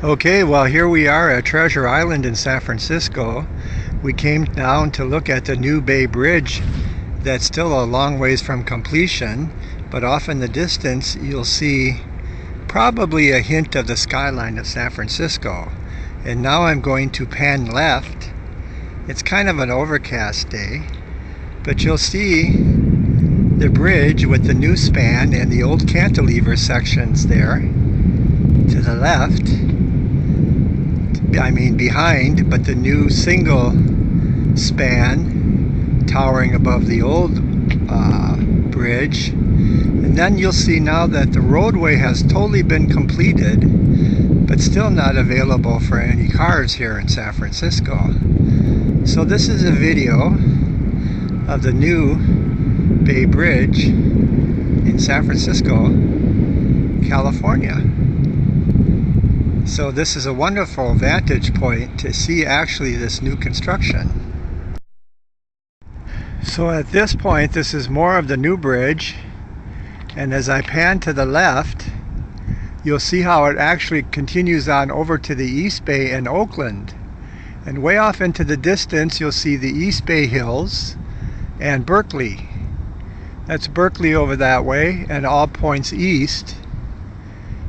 Okay, well here we are at Treasure Island in San Francisco. We came down to look at the new Bay Bridge that's still a long ways from completion, but off in the distance you'll see probably a hint of the skyline of San Francisco. And now I'm going to pan left. It's kind of an overcast day, but you'll see the bridge with the new span and the old cantilever sections there to the left. I mean behind, but the new single span towering above the old bridge. And then you'll see now that the roadway has totally been completed, but still not available for any cars here in San Francisco. So this is a video of the new Bay Bridge in San Francisco, California. So this is a wonderful vantage point to see actually this new construction. So at this point, this is more of the new bridge, and as I pan to the left, you'll see how it actually continues on over to the East Bay and Oakland. And way off into the distance, you'll see the East Bay Hills and Berkeley. That's Berkeley over that way, and all points east.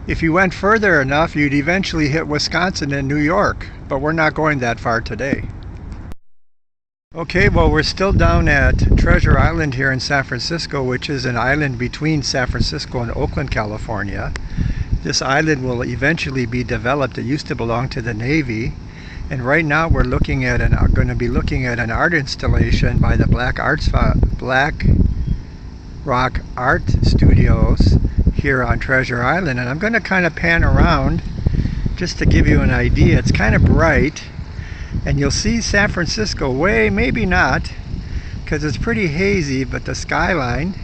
If you went further enough, you'd eventually hit Wisconsin and New York, but we're not going that far today. Okay, well, we're still down at Treasure Island here in San Francisco, which is an island between San Francisco and Oakland, California. This island will eventually be developed. It used to belong to the Navy, and right now we're going to be looking at an art installation by the Black Rock Art Studios here on Treasure Island. And I'm going to kind of pan around just to give you an idea. It's kind of bright, and you'll see San Francisco way, maybe not, because it's pretty hazy, but the skyline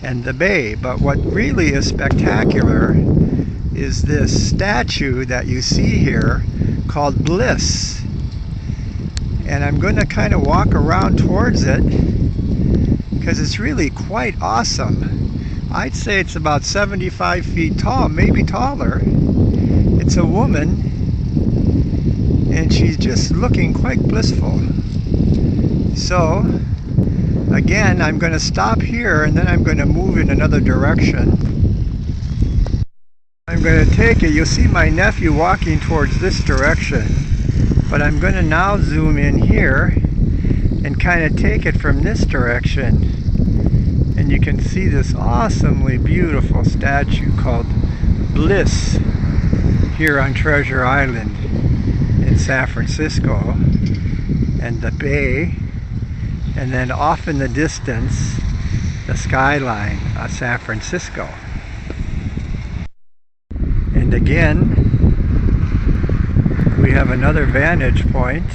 and the bay. But what really is spectacular is this statue that you see here called Bliss. And I'm going to kind of walk around towards it because it's really quite awesome. I'd say it's about 75 feet tall, maybe taller. It's a woman, and she's just looking quite blissful. So, again, I'm going to stop here, and then I'm going to move in another direction. I'm going to take it. You'll see my nephew walking towards this direction, but I'm going to now zoom in here and kind of take it from this direction. And you can see this awesomely beautiful statue called Bliss here on Treasure Island in San Francisco, and the bay, and then off in the distance the skyline of San Francisco. And again, we have another vantage point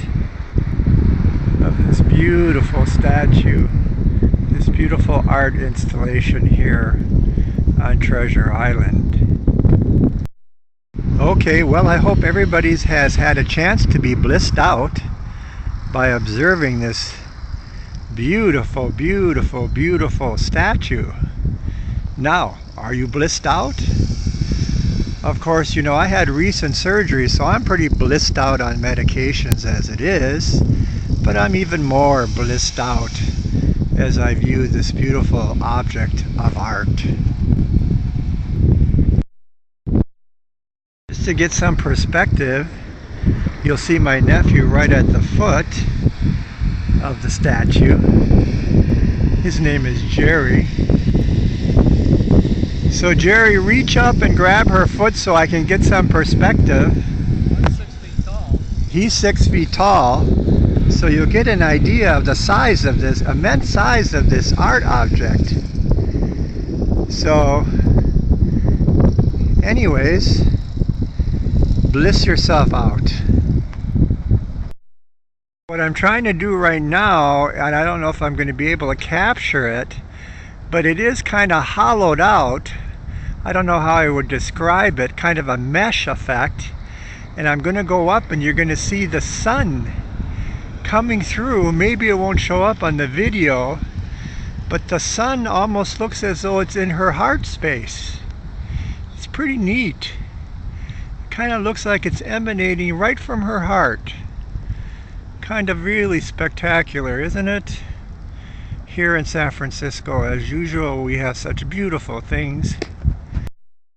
of this beautiful statue, this beautiful art installation here on Treasure Island. Okay, well, I hope everybody has had a chance to be blissed out by observing this beautiful, beautiful, beautiful statue. Now, are you blissed out? Of course, you know, I had recent surgery, so I'm pretty blissed out on medications as it is, but I'm even more blissed out as I view this beautiful object of art. Just to get some perspective, you'll see my nephew right at the foot of the statue. His name is Jerry. So Jerry, reach up and grab her foot so I can get some perspective. I'm 6 feet tall. He's 6 feet tall, so you'll get an idea of the size of this, immense size of this art object. So, anyways, bliss yourself out. What I'm trying to do right now, and I don't know if I'm going to be able to capture it, but it is kind of hollowed out. I don't know how I would describe it, kind of a mesh effect. And I'm going to go up and you're going to see the sun coming through. Maybe it won't show up on the video, but the sun almost looks as though it's in her heart space. It's pretty neat. kind of looks like it's emanating right from her heart. Kind of really spectacular, isn't it? Here in San Francisco, as usual, we have such beautiful things.